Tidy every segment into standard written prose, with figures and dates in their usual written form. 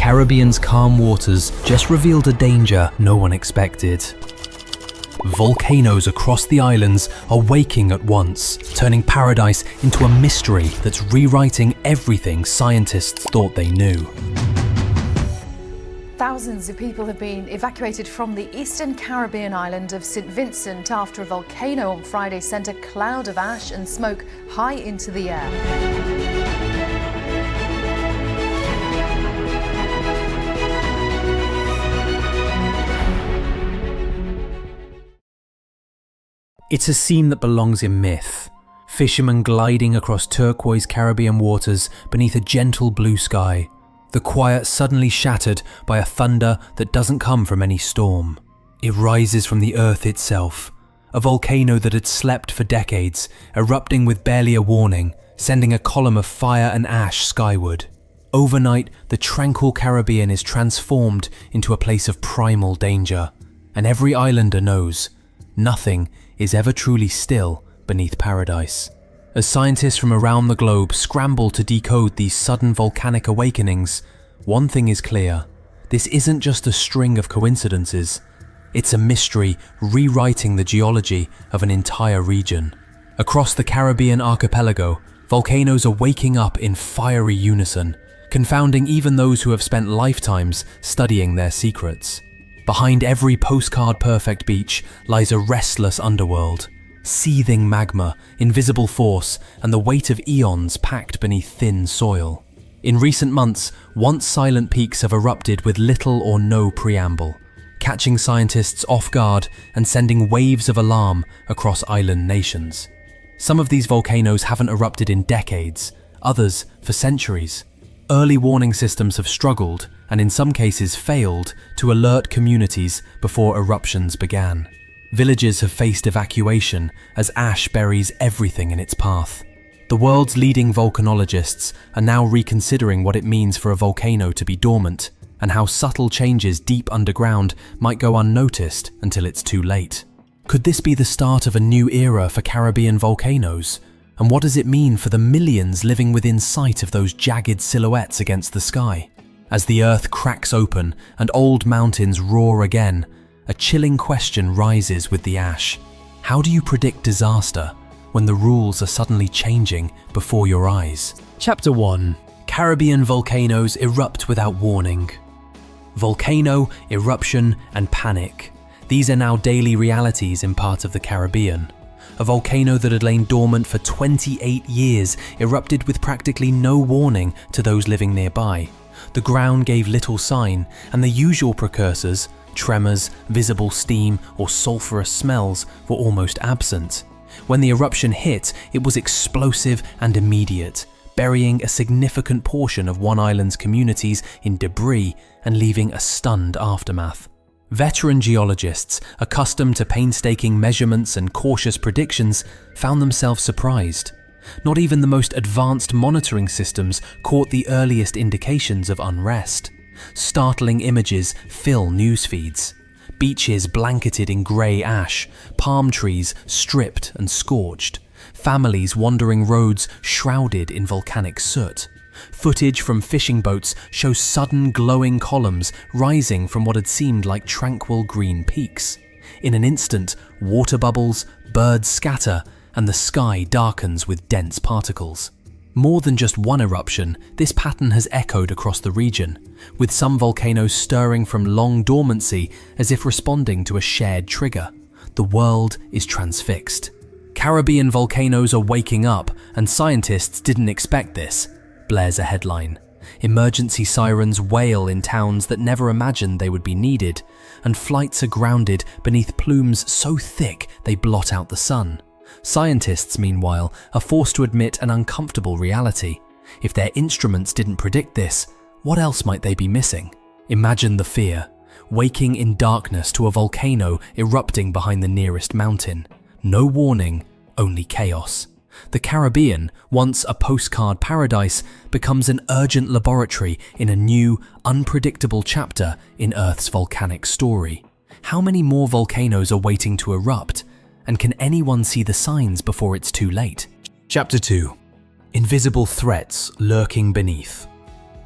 Caribbean's calm waters just revealed a danger no one expected. Volcanoes across the islands are waking at once, turning paradise into a mystery that's rewriting everything scientists thought they knew. Thousands of people have been evacuated from the eastern Caribbean island of St. Vincent after a volcano on Friday sent a cloud of ash and smoke high into the air. It's a scene that belongs in myth. Fishermen gliding across turquoise Caribbean waters beneath a gentle blue sky. The quiet suddenly shattered by a thunder that doesn't come from any storm. It rises from the earth itself, a volcano that had slept for decades, erupting with barely a warning, sending a column of fire and ash skyward. Overnight, the tranquil Caribbean is transformed into a place of primal danger, and every islander knows nothing is ever truly still beneath paradise. As scientists from around the globe scramble to decode these sudden volcanic awakenings, one thing is clear: this isn't just a string of coincidences, it's a mystery rewriting the geology of an entire region. Across the Caribbean archipelago, volcanoes are waking up in fiery unison, confounding even those who have spent lifetimes studying their secrets. Behind every postcard-perfect beach lies a restless underworld, seething magma, invisible force, and the weight of eons packed beneath thin soil. In recent months, once silent peaks have erupted with little or no preamble, catching scientists off guard and sending waves of alarm across island nations. Some of these volcanoes haven't erupted in decades, others for centuries. Early warning systems have struggled, and in some cases failed, to alert communities before eruptions began. Villages have faced evacuation as ash buries everything in its path. The world's leading volcanologists are now reconsidering what it means for a volcano to be dormant, and how subtle changes deep underground might go unnoticed until it's too late. Could this be the start of a new era for Caribbean volcanoes? And what does it mean for the millions living within sight of those jagged silhouettes against the sky? As the earth cracks open and old mountains roar again, a chilling question rises with the ash. How do you predict disaster when the rules are suddenly changing before your eyes? Chapter 1. Caribbean volcanoes erupt without warning. Volcano, eruption, and panic. These are now daily realities in part of the Caribbean. A volcano that had lain dormant for 28 years erupted with practically no warning to those living nearby. The ground gave little sign, and the usual precursors, tremors, visible steam, or sulfurous smells, were almost absent. When the eruption hit, it was explosive and immediate, burying a significant portion of one island's communities in debris and leaving a stunned aftermath. Veteran geologists, accustomed to painstaking measurements and cautious predictions, found themselves surprised. Not even the most advanced monitoring systems caught the earliest indications of unrest. Startling images fill news feeds. Beaches blanketed in grey ash, palm trees stripped and scorched, families wandering roads shrouded in volcanic soot. Footage from fishing boats shows sudden glowing columns rising from what had seemed like tranquil green peaks. In an instant, water bubbles, birds scatter, and the sky darkens with dense particles. More than just one eruption, this pattern has echoed across the region, with some volcanoes stirring from long dormancy as if responding to a shared trigger. The world is transfixed. Caribbean volcanoes are waking up, and scientists didn't expect this, blares a headline. Emergency sirens wail in towns that never imagined they would be needed, and flights are grounded beneath plumes so thick they blot out the sun. Scientists, meanwhile, are forced to admit an uncomfortable reality. If their instruments didn't predict this, what else might they be missing? Imagine the fear, waking in darkness to a volcano erupting behind the nearest mountain. No warning, only chaos. The Caribbean, once a postcard paradise, becomes an urgent laboratory in a new, unpredictable chapter in Earth's volcanic story. How many more volcanoes are waiting to erupt? And can anyone see the signs before it's too late? Chapter 2. Invisible threats lurking beneath.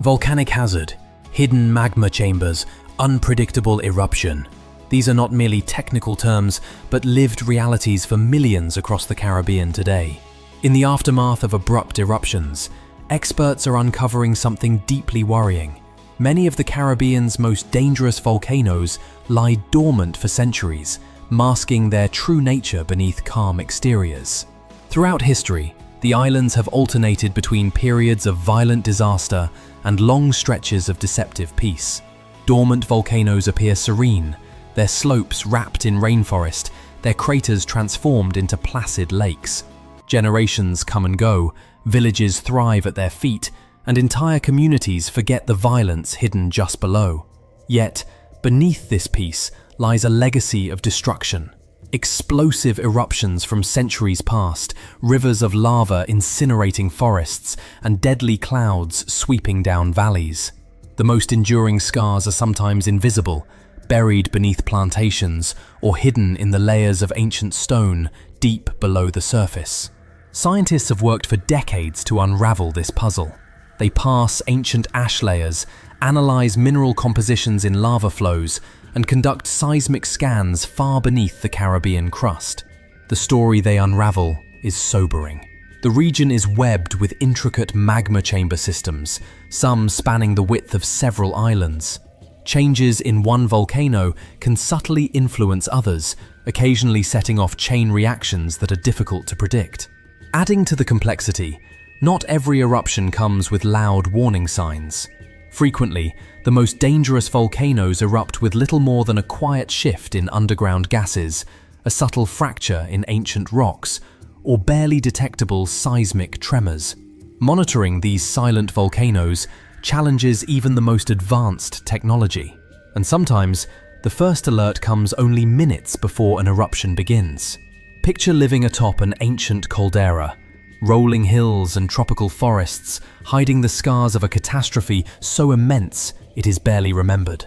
Volcanic hazard, hidden magma chambers, unpredictable eruption. These are not merely technical terms, but lived realities for millions across the Caribbean today. In the aftermath of abrupt eruptions, experts are uncovering something deeply worrying. Many of the Caribbean's most dangerous volcanoes lie dormant for centuries, masking their true nature beneath calm exteriors. Throughout history, the islands have alternated between periods of violent disaster and long stretches of deceptive peace. Dormant volcanoes appear serene, their slopes wrapped in rainforest, their craters transformed into placid lakes. Generations come and go, villages thrive at their feet, and entire communities forget the violence hidden just below. Yet, beneath this peace lies a legacy of destruction. Explosive eruptions from centuries past, rivers of lava incinerating forests, and deadly clouds sweeping down valleys. The most enduring scars are sometimes invisible, buried beneath plantations or hidden in the layers of ancient stone deep below the surface. Scientists have worked for decades to unravel this puzzle. They pass ancient ash layers, analyze mineral compositions in lava flows, and conduct seismic scans far beneath the Caribbean crust. The story they unravel is sobering. The region is webbed with intricate magma chamber systems, some spanning the width of several islands. Changes in one volcano can subtly influence others, occasionally setting off chain reactions that are difficult to predict. Adding to the complexity, not every eruption comes with loud warning signs. Frequently, the most dangerous volcanoes erupt with little more than a quiet shift in underground gases, a subtle fracture in ancient rocks, or barely detectable seismic tremors. Monitoring these silent volcanoes challenges even the most advanced technology, and sometimes the first alert comes only minutes before an eruption begins. Picture living atop an ancient caldera, rolling hills and tropical forests hiding the scars of a catastrophe so immense it is barely remembered.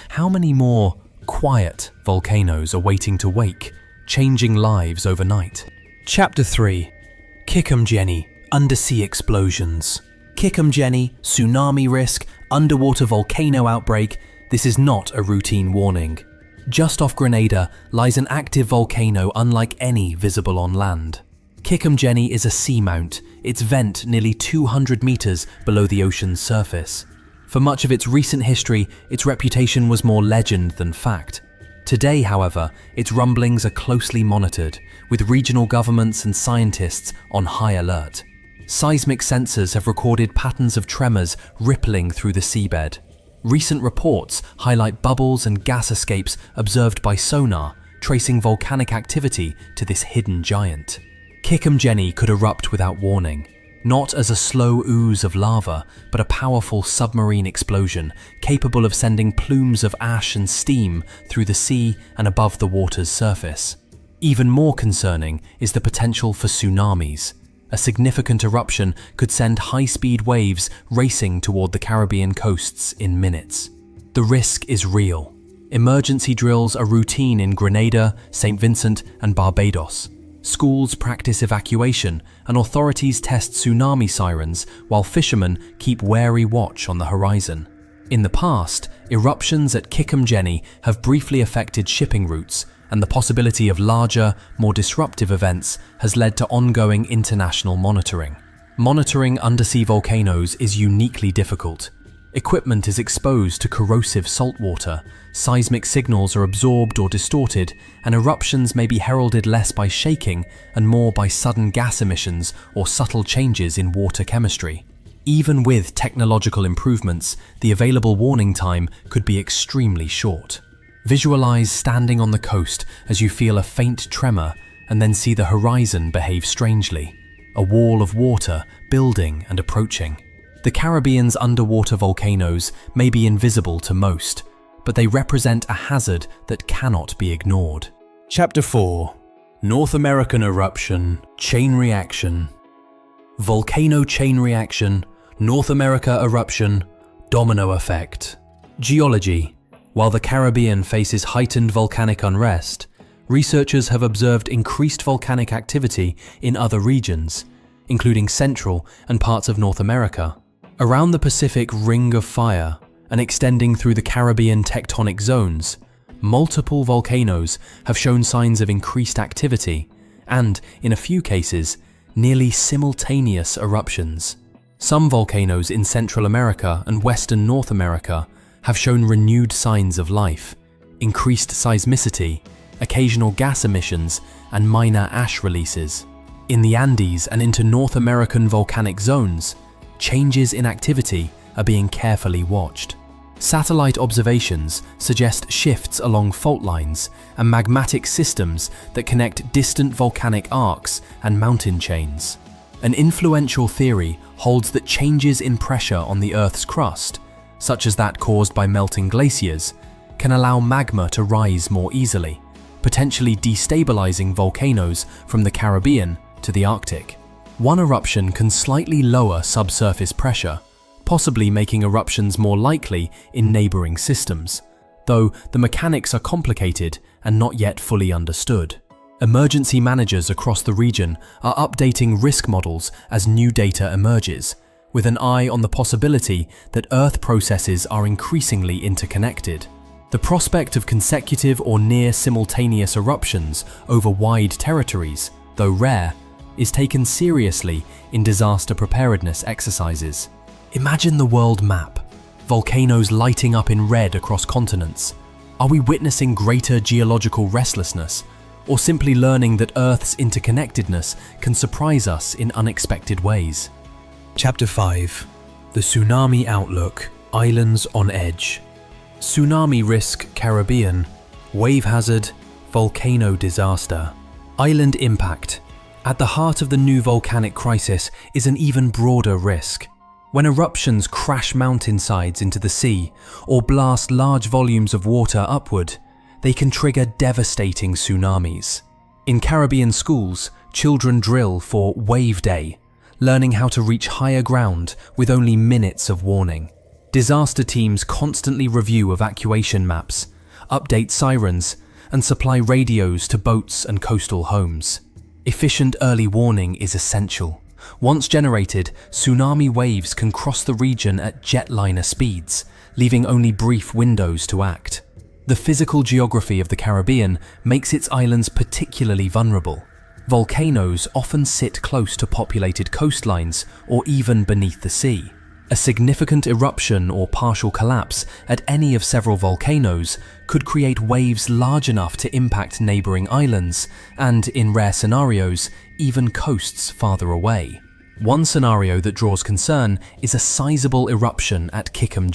How many more quiet volcanoes are waiting to wake, changing lives overnight? Chapter 3. Kikumjeni, Undersea Explosions. Kikumjeni, tsunami risk, underwater volcano outbreak. This is not a routine warning. Just off Grenada lies an active volcano unlike any visible on land. Kikumjeni is a seamount, its vent nearly 200 meters below the ocean's surface. For much of its recent history, its reputation was more legend than fact. Today, however, its rumblings are closely monitored, with regional governments and scientists on high alert. Seismic sensors have recorded patterns of tremors rippling through the seabed. Recent reports highlight bubbles and gas escapes observed by sonar, tracing volcanic activity to this hidden giant. Kikumjeni could erupt without warning, not as a slow ooze of lava, but a powerful submarine explosion capable of sending plumes of ash and steam through the sea and above the water's surface. Even more concerning is the potential for tsunamis. A significant eruption could send high-speed waves racing toward the Caribbean coasts in minutes. The risk is real. Emergency drills are routine in Grenada, St. Vincent, and Barbados. Schools practice evacuation, and authorities test tsunami sirens while fishermen keep wary watch on the horizon. In the past, eruptions at Kikumjeni have briefly affected shipping routes, and the possibility of larger, more disruptive events has led to ongoing international monitoring. Monitoring undersea volcanoes is uniquely difficult. Equipment is exposed to corrosive saltwater, seismic signals are absorbed or distorted, and eruptions may be heralded less by shaking and more by sudden gas emissions or subtle changes in water chemistry. Even with technological improvements, the available warning time could be extremely short. Visualize standing on the coast as you feel a faint tremor and then see the horizon behave strangely. A wall of water building and approaching. The Caribbean's underwater volcanoes may be invisible to most, but they represent a hazard that cannot be ignored. Chapter 4. North American Eruption, Chain Reaction. Volcano Chain Reaction, North America Eruption, Domino Effect. Geology. While the Caribbean faces heightened volcanic unrest, researchers have observed increased volcanic activity in other regions, including Central and parts of North America. Around the Pacific Ring of Fire, and extending through the Caribbean tectonic zones, multiple volcanoes have shown signs of increased activity and, in a few cases, nearly simultaneous eruptions. Some volcanoes in Central America and Western North America have shown renewed signs of life, increased seismicity, occasional gas emissions, and minor ash releases. In the Andes and into North American volcanic zones, changes in activity are being carefully watched. Satellite observations suggest shifts along fault lines and magmatic systems that connect distant volcanic arcs and mountain chains. An influential theory holds that changes in pressure on the Earth's crust, such as that caused by melting glaciers, can allow magma to rise more easily, potentially destabilizing volcanoes from the Caribbean to the Arctic. One eruption can slightly lower subsurface pressure, possibly making eruptions more likely in neighboring systems, though the mechanics are complicated and not yet fully understood. Emergency managers across the region are updating risk models as new data emerges, with an eye on the possibility that Earth processes are increasingly interconnected. The prospect of consecutive or near simultaneous eruptions over wide territories, though rare, is taken seriously in disaster preparedness exercises. Imagine the world map, volcanoes lighting up in red across continents. Are we witnessing greater geological restlessness, or simply learning that Earth's interconnectedness can surprise us in unexpected ways? Chapter 5. The Tsunami Outlook, Islands on Edge. Tsunami risk Caribbean, wave hazard, volcano disaster. Island impact. At the heart of the new volcanic crisis is an even broader risk. When eruptions crash mountainsides into the sea or blast large volumes of water upward, they can trigger devastating tsunamis. In Caribbean schools, children drill for Wave Day, learning how to reach higher ground with only minutes of warning. Disaster teams constantly review evacuation maps, update sirens, and supply radios to boats and coastal homes. Efficient early warning is essential. Once generated, tsunami waves can cross the region at jetliner speeds, leaving only brief windows to act. The physical geography of the Caribbean makes its islands particularly vulnerable. Volcanoes often sit close to populated coastlines or even beneath the sea. A significant eruption or partial collapse at any of several volcanoes could create waves large enough to impact neighboring islands and, in rare scenarios, even coasts farther away. One scenario that draws concern is a sizable eruption at Kikum,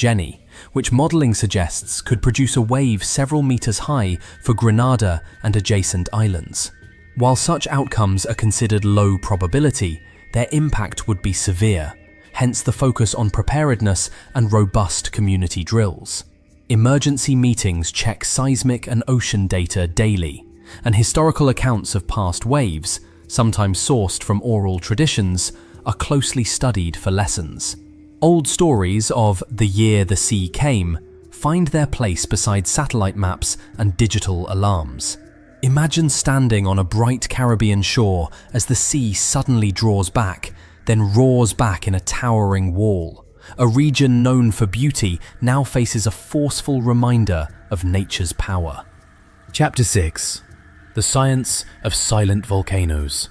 which modelling suggests could produce a wave several meters high for Grenada and adjacent islands. While such outcomes are considered low probability, their impact would be severe, hence the focus on preparedness and robust community drills. Emergency meetings check seismic and ocean data daily, and historical accounts of past waves, sometimes sourced from oral traditions, are closely studied for lessons. Old stories of the year the sea came find their place beside satellite maps and digital alarms. Imagine standing on a bright Caribbean shore as the sea suddenly draws back, then roars back in a towering wall. A region known for beauty now faces a forceful reminder of nature's power. Chapter 6. The Science of Silent Volcanoes.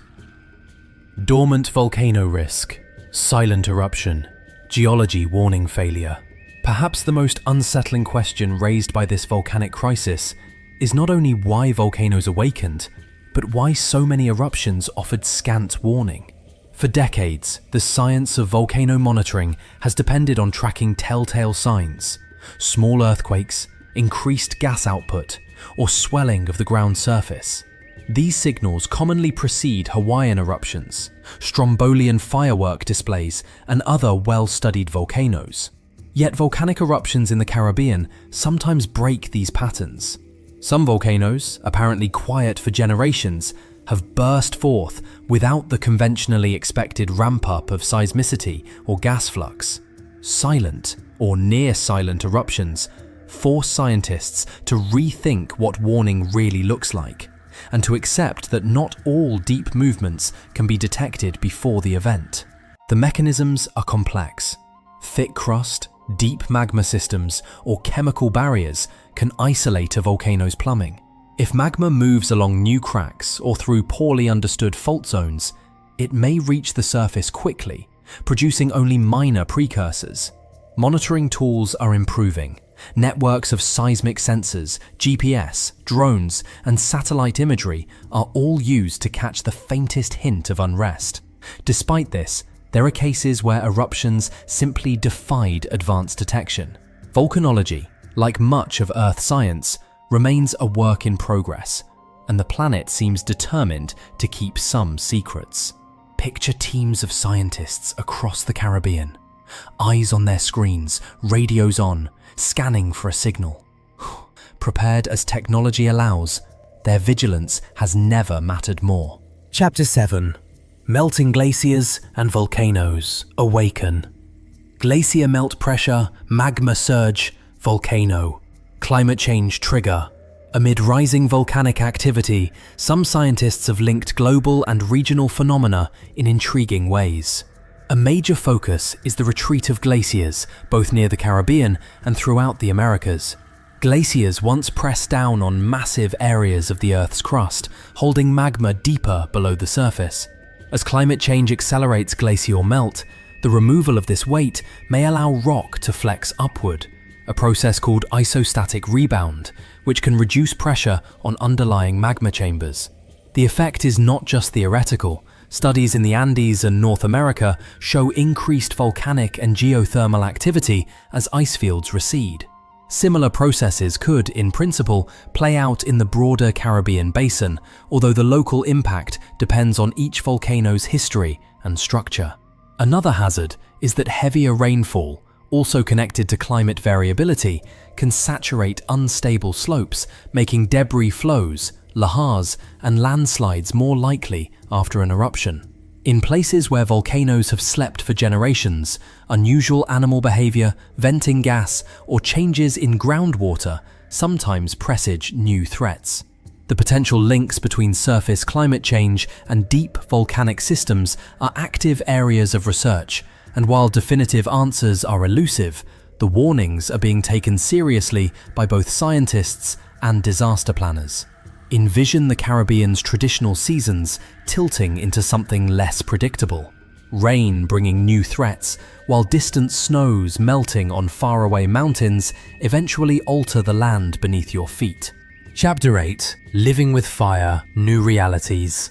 Dormant volcano risk, silent eruption, geology warning failure. Perhaps the most unsettling question raised by this volcanic crisis is not only why volcanoes awakened, but why so many eruptions offered scant warning. For decades, the science of volcano monitoring has depended on tracking telltale signs: small earthquakes, increased gas output, or swelling of the ground surface. These signals commonly precede Hawaiian eruptions, Strombolian firework displays, and other well-studied volcanoes. Yet volcanic eruptions in the Caribbean sometimes break these patterns. Some volcanoes, apparently quiet for generations, have burst forth without the conventionally expected ramp-up of seismicity or gas flux. Silent or near-silent eruptions force scientists to rethink what warning really looks like, and to accept that not all deep movements can be detected before the event. The mechanisms are complex. Thick crust, Deep magma systems or chemical barriers can isolate a volcano's plumbing. If magma moves along new cracks or through poorly understood fault zones, it may reach the surface quickly, producing only minor precursors. Monitoring tools are improving. Networks of seismic sensors, GPS, drones, and satellite imagery are all used to catch the faintest hint of unrest. Despite this, there are cases where eruptions simply defied advanced detection. Volcanology, like much of Earth science, remains a work in progress, and the planet seems determined to keep some secrets. Picture teams of scientists across the Caribbean, eyes on their screens, radios on, scanning for a signal. Prepared as technology allows, their vigilance has never mattered more. Chapter 7. Melting Glaciers and Volcanoes. Awaken. Glacier melt pressure, magma surge, volcano. Climate change trigger. Amid rising volcanic activity, some scientists have linked global and regional phenomena in intriguing ways. A major focus is the retreat of glaciers, both near the Caribbean and throughout the Americas. Glaciers once pressed down on massive areas of the Earth's crust, holding magma deeper below the surface. As climate change accelerates glacial melt, the removal of this weight may allow rock to flex upward, a process called isostatic rebound, which can reduce pressure on underlying magma chambers. The effect is not just theoretical. Studies in the Andes and North America show increased volcanic and geothermal activity as ice fields recede. Similar processes could, in principle, play out in the broader Caribbean basin, although the local impact depends on each volcano's history and structure. Another hazard is that heavier rainfall, also connected to climate variability, can saturate unstable slopes, making debris flows, lahars, and landslides more likely after an eruption. In places where volcanoes have slept for generations, unusual animal behavior, venting gas, or changes in groundwater sometimes presage new threats. The potential links between surface climate change and deep volcanic systems are active areas of research, and while definitive answers are elusive, the warnings are being taken seriously by both scientists and disaster planners. Envision the Caribbean's traditional seasons tilting into something less predictable. Rain bringing new threats, while distant snows melting on faraway mountains eventually alter the land beneath your feet. Chapter 8. Living with Fire, New Realities.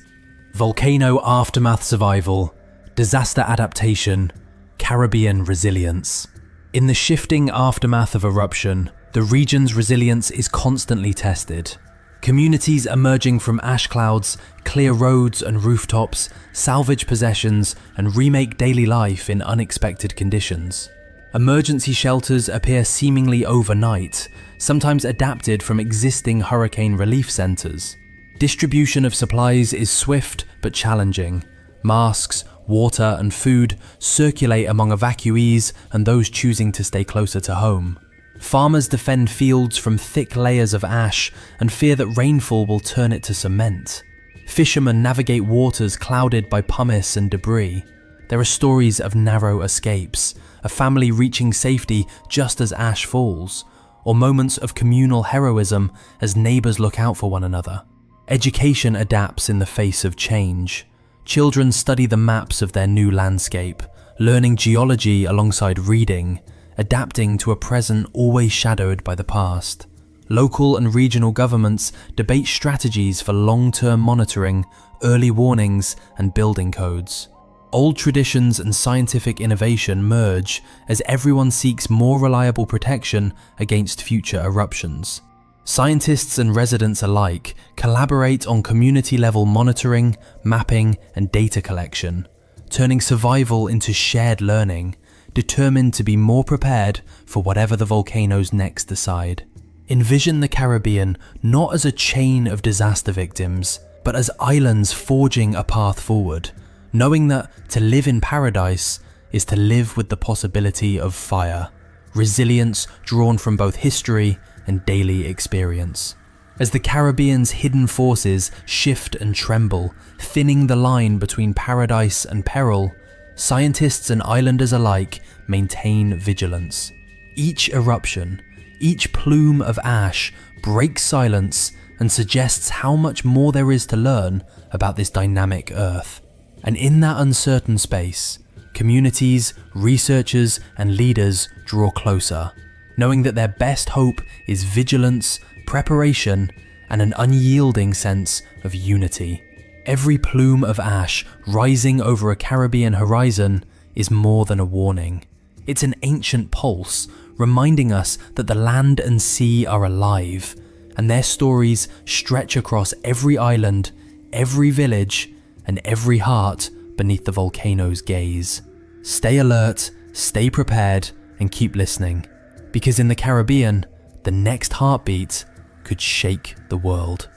Volcano Aftermath Survival, Disaster Adaptation, Caribbean Resilience. In the shifting aftermath of eruption, the region's resilience is constantly tested. Communities emerging from ash clouds clear roads and rooftops, salvage possessions, and remake daily life in unexpected conditions. Emergency shelters appear seemingly overnight, sometimes adapted from existing hurricane relief centers. Distribution of supplies is swift but challenging. Masks, water, and food circulate among evacuees and those choosing to stay closer to home. Farmers defend fields from thick layers of ash and fear that rainfall will turn it to cement. Fishermen navigate waters clouded by pumice and debris. There are stories of narrow escapes, a family reaching safety just as ash falls, or moments of communal heroism as neighbors look out for one another. Education adapts in the face of change. Children study the maps of their new landscape, learning geology alongside reading, adapting to a present always shadowed by the past. Local and regional governments debate strategies for long-term monitoring, early warnings, and building codes. Old traditions and scientific innovation merge as everyone seeks more reliable protection against future eruptions. Scientists and residents alike collaborate on community-level monitoring, mapping, and data collection, turning survival into shared learning, determined to be more prepared for whatever the volcanoes next decide. Envision the Caribbean not as a chain of disaster victims, but as islands forging a path forward, knowing that to live in paradise is to live with the possibility of fire, resilience drawn from both history and daily experience. As the Caribbean's hidden forces shift and tremble, thinning the line between paradise and peril, scientists and islanders alike maintain vigilance. Each eruption, each plume of ash breaks silence and suggests how much more there is to learn about this dynamic Earth. And in that uncertain space, communities, researchers, and leaders draw closer, knowing that their best hope is vigilance, preparation, and an unyielding sense of unity. Every plume of ash rising over a Caribbean horizon is more than a warning. It's an ancient pulse, reminding us that the land and sea are alive, and their stories stretch across every island, every village, and every heart beneath the volcano's gaze. Stay alert, stay prepared, and keep listening, because in the Caribbean, the next heartbeat could shake the world.